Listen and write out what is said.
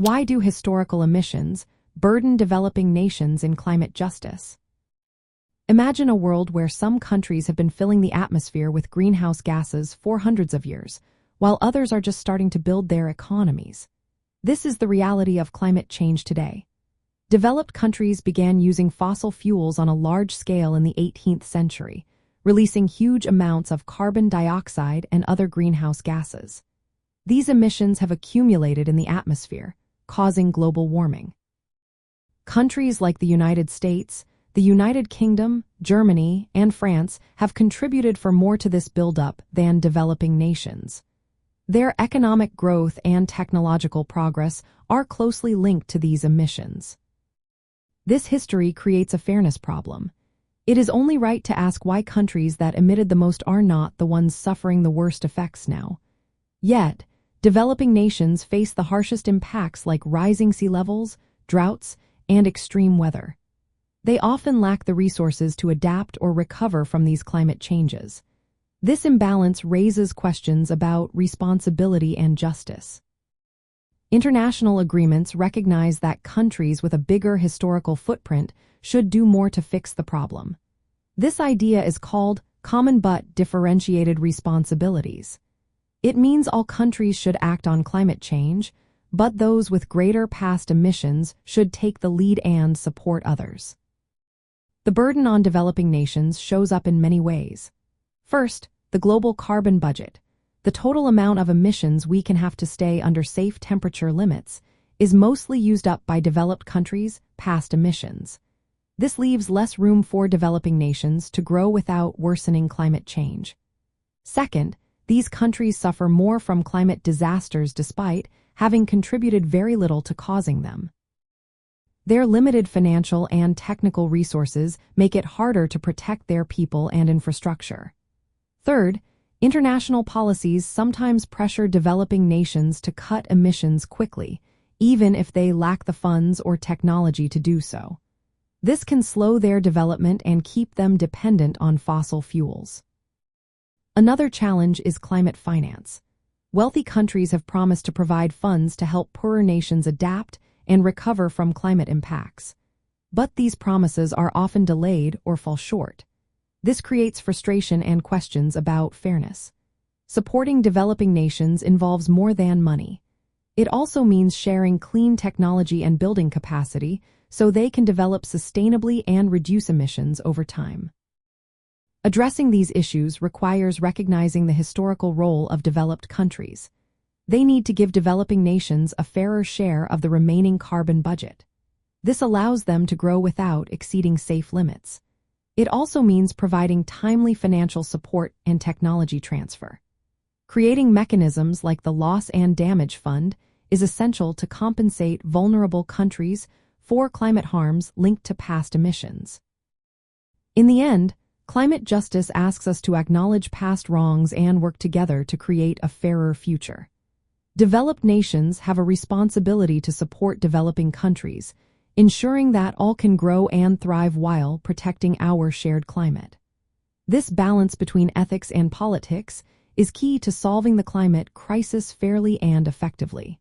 Why do historical emissions burden developing nations in climate justice? Imagine a world where some countries have been filling the atmosphere with greenhouse gases for hundreds of years, while others are just starting to build their economies. This is the reality of climate change today. Developed countries began using fossil fuels on a large scale in the 18th century, releasing huge amounts of carbon dioxide and other greenhouse gases. These emissions have accumulated in the atmosphere, causing global warming. Countries like the United States, the United Kingdom, Germany, and France have contributed for more to this buildup than developing nations. Their economic growth and technological progress are closely linked to these emissions. This history creates a fairness problem. It is only right to ask why countries that emitted the most are not the ones suffering the worst effects now. Yet, developing nations face the harshest impacts like rising sea levels, droughts, and extreme weather. They often lack the resources to adapt or recover from these climate changes. This imbalance raises questions about responsibility and justice. International agreements recognize that countries with a bigger historical footprint should do more to fix the problem. This idea is called common but differentiated responsibilities. It means all countries should act on climate change, but those with greater past emissions should take the lead and support others. The burden on developing nations shows up in many ways. First, the global carbon budget, the total amount of emissions we can have to stay under safe temperature limits, is mostly used up by developed countries' past emissions. This leaves less room for developing nations to grow without worsening climate change. Second, these countries suffer more from climate disasters despite having contributed very little to causing them. Their limited financial and technical resources make it harder to protect their people and infrastructure. Third, international policies sometimes pressure developing nations to cut emissions quickly, even if they lack the funds or technology to do so. This can slow their development and keep them dependent on fossil fuels. Another challenge is climate finance. Wealthy countries have promised to provide funds to help poorer nations adapt and recover from climate impacts. But these promises are often delayed or fall short. This creates frustration and questions about fairness. Supporting developing nations involves more than money. It also means sharing clean technology and building capacity so they can develop sustainably and reduce emissions over time. Addressing these issues requires recognizing the historical role of developed countries. They need to give developing nations a fairer share of the remaining carbon budget. This allows them to grow without exceeding safe limits. It also means providing timely financial support and technology transfer. Creating mechanisms like the Loss and Damage Fund is essential to compensate vulnerable countries for climate harms linked to past emissions. In the end, climate justice asks us to acknowledge past wrongs and work together to create a fairer future. Developed nations have a responsibility to support developing countries, ensuring that all can grow and thrive while protecting our shared climate. This balance between ethics and politics is key to solving the climate crisis fairly and effectively.